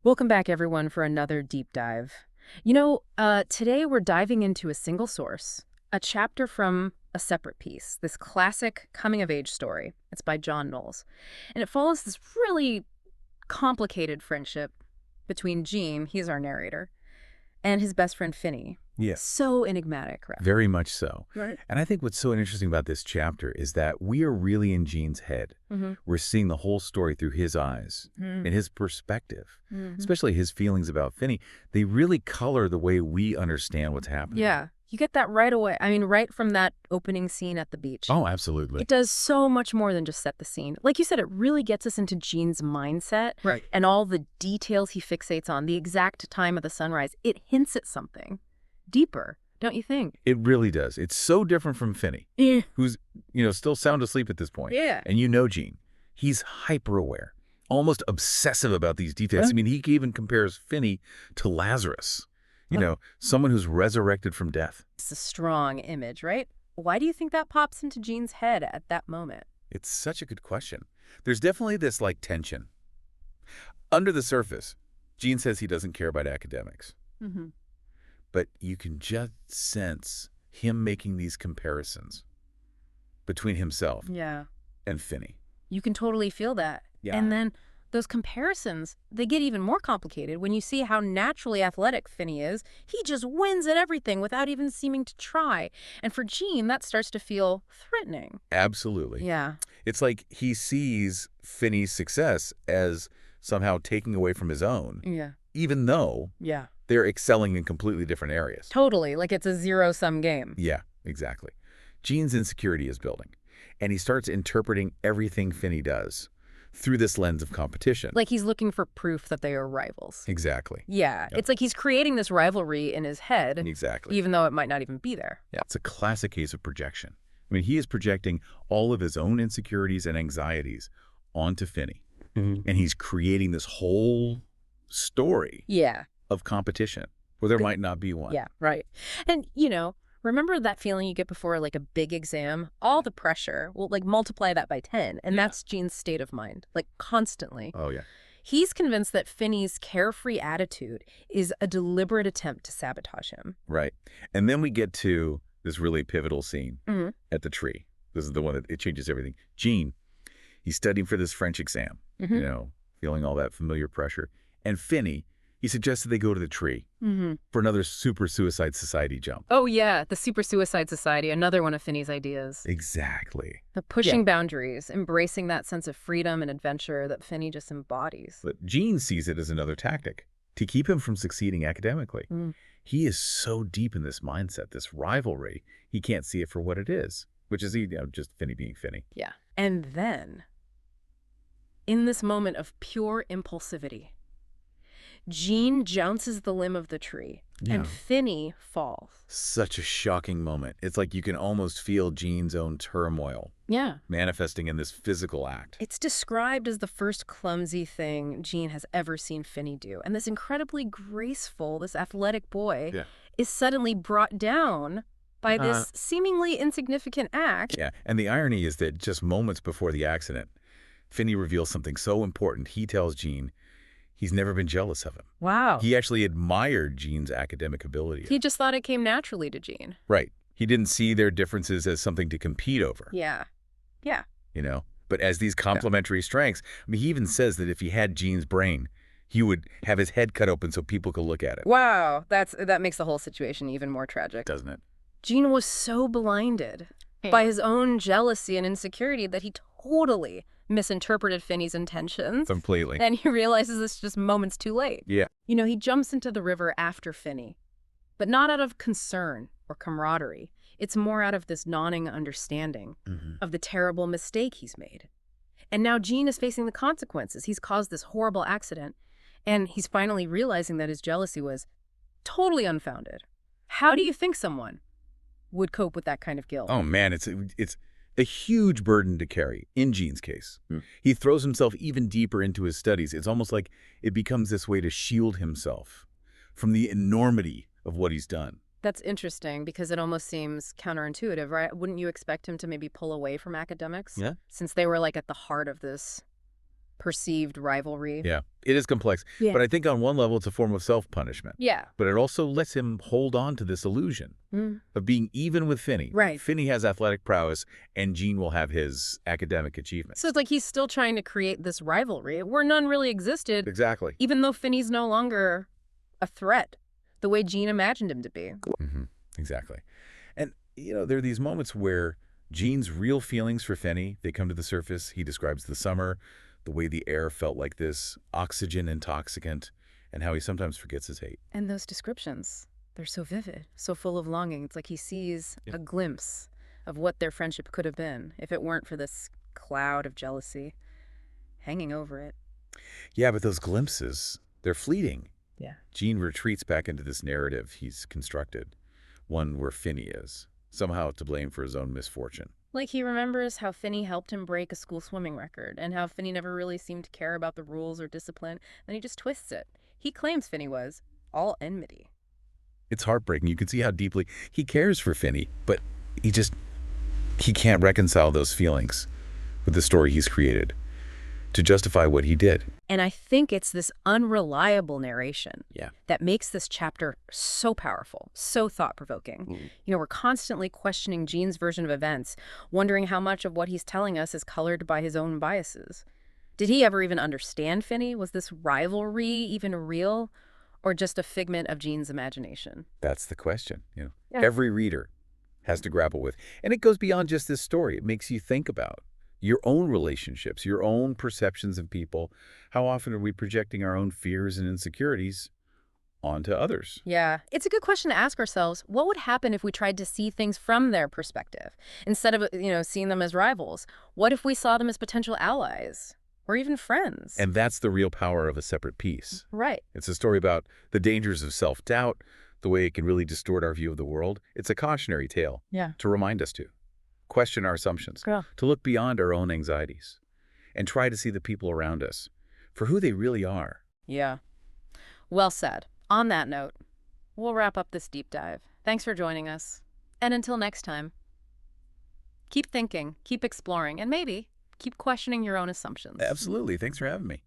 Welcome back, everyone, for another deep dive. Today we're diving into a single source, a chapter from a separate piece, this classic coming-of-age story. It's by John Knowles. And it follows this really complicated friendship between Gene, he's our narrator, and his best friend Finney. Yes, So enigmatic, right? very much so. Right. And I think what's so interesting about this chapter is that we are really in Gene's head. Mm-hmm. We're seeing the whole story through his eyes and his perspective, Mm-hmm. especially his feelings about Finney. They really color the way we understand what's happening. Yeah, you get that right away. I mean, right from that opening scene at the beach. Oh, absolutely. It does so much more than just set the scene. Like you said, it really gets us into Gene's mindset. Right. And all the details he fixates on, the exact time of the sunrise. It hints at something deeper, don't you think? It really does. It's so different from Finney, Yeah. who's, still sound asleep at this point. Yeah. And Gene. He's hyper-aware, almost obsessive about these details. I mean, he even compares Finney to Lazarus, someone who's resurrected from death. It's a strong image, right? Why do you think that pops into Gene's head at that moment? It's such a good question. There's definitely this, tension. Under the surface, Gene says he doesn't care about academics. Mm-hmm. But you can just sense him making these comparisons between himself Yeah. and Finney. You can totally feel that. Yeah. And then those comparisons, they get even more complicated when you see how naturally athletic Finney is. He just wins at everything without even seeming to try. And for Gene, that starts to feel threatening. Absolutely. Yeah. It's like he sees Finney's success as somehow taking away from his own, Yeah. even though Yeah. they're excelling in completely different areas. Totally. Like it's a zero-sum game. Yeah, exactly. Gene's insecurity is building, and he starts interpreting everything Finney does through this lens of competition. Like he's looking for proof that they are rivals. Exactly. Yeah. Yep. It's like he's creating this rivalry in his head, Exactly. even though it might not even be there. Yeah, it's a classic case of projection. I mean, he is projecting all of his own insecurities and anxieties onto Finney, and he's creating this whole story Yeah. of competition where there might not be one. Yeah, right. And, remember that feeling you get before like a big exam? All the pressure, well, like multiply that by 10. And that's Gene's state of mind, like constantly. Oh, yeah. He's convinced that Finney's carefree attitude is a deliberate attempt to sabotage him. Right. And then we get to this really pivotal scene Mhm. at the tree. This is the one that it changes everything. Gene, he's studying for this French exam, feeling all that familiar pressure. And Finney, he suggested they go to the tree for another super suicide society jump. Oh, yeah, the Super Suicide Society, another one of Finney's ideas. Exactly. The pushing boundaries, embracing that sense of freedom and adventure that Finney just embodies. But Gene sees it as another tactic to keep him from succeeding academically. He is so deep in this mindset, this rivalry, he can't see it for what it is, which is just Finney being Finney. Yeah. And then, in this moment of pure impulsivity, Gene jounces the limb of the tree, and Finney falls. Such a shocking moment. It's like you can almost feel Gene's own turmoil Yeah. manifesting in this physical act. It's described as the first clumsy thing Gene has ever seen Finney do. And this incredibly graceful, this athletic boy is suddenly brought down by this seemingly insignificant act. Yeah, and the irony is that just moments before the accident, Finney reveals something so important. He tells Gene he's never been jealous of him. Wow. He actually admired Gene's academic ability. He just thought it came naturally to Gene. Right. He didn't see their differences as something to compete over. Yeah. Yeah. But as these complementary strengths. I mean, he even says that if he had Gene's brain, he would have his head cut open so people could look at it. Wow. That makes the whole situation even more tragic. Doesn't it? Gene was so blinded by his own jealousy and insecurity that he totally misinterpreted Finney's intentions. Completely. And he realizes it's just moments too late. Yeah. He jumps into the river after Finney, but not out of concern or camaraderie. It's more out of this gnawing understanding of the terrible mistake he's made. And now Gene is facing the consequences. He's caused this horrible accident, and he's finally realizing that his jealousy was totally unfounded. How do you think someone would cope with that kind of guilt? Oh, man, it's a huge burden to carry, in Gene's case. He throws himself even deeper into his studies. It's almost like it becomes this way to shield himself from the enormity of what he's done. That's interesting because it almost seems counterintuitive, right? Wouldn't you expect him to maybe pull away from academics? Yeah. Since they were like at the heart of this perceived rivalry. Yeah, it is complex. Yeah. But I think on one level, it's a form of self-punishment. Yeah. But it also lets him hold on to this illusion of being even with Finney. Right. Finney has athletic prowess, and Gene will have his academic achievements. So it's like he's still trying to create this rivalry where none really existed. Exactly. Even though Finney's no longer a threat the way Gene imagined him to be. Exactly. And, there are these moments where Gene's real feelings for Finney, they come to the surface. He describes the summer, the way the air felt like this oxygen intoxicant, and how he sometimes forgets his hate. And those descriptions, they're so vivid, so full of longing. It's like he sees a glimpse of what their friendship could have been if it weren't for this cloud of jealousy hanging over it. Yeah, but those glimpses, they're fleeting. Yeah. Gene retreats back into this narrative he's constructed, one where Finney is, somehow to blame for his own misfortune. Like he remembers how Finney helped him break a school swimming record and how Finney never really seemed to care about the rules or discipline, and he just twists it. He claims Finney was all enmity. It's heartbreaking. You can see how deeply he cares for Finney, but he can't reconcile those feelings with the story he's created to justify what he did. And I think it's this unreliable narration that makes this chapter so powerful, so thought-provoking. We're constantly questioning Gene's version of events, wondering how much of what he's telling us is colored by his own biases. Did he ever even understand Finney? Was this rivalry even real, or just a figment of Gene's imagination? That's the question, Every reader has to grapple with. And it goes beyond just this story. It makes you think about your own relationships, your own perceptions of people. How often are we projecting our own fears and insecurities onto others? Yeah, it's a good question to ask ourselves. What would happen if we tried to see things from their perspective instead of, seeing them as rivals? What if we saw them as potential allies or even friends? And that's the real power of a separate piece. Right. It's a story about the dangers of self-doubt, the way it can really distort our view of the world. It's a cautionary tale to remind us to question our assumptions, to look beyond our own anxieties, and try to see the people around us for who they really are. Yeah. Well said. On that note, we'll wrap up this deep dive. Thanks for joining us. And until next time, keep thinking, keep exploring, and maybe keep questioning your own assumptions. Absolutely. Thanks for having me.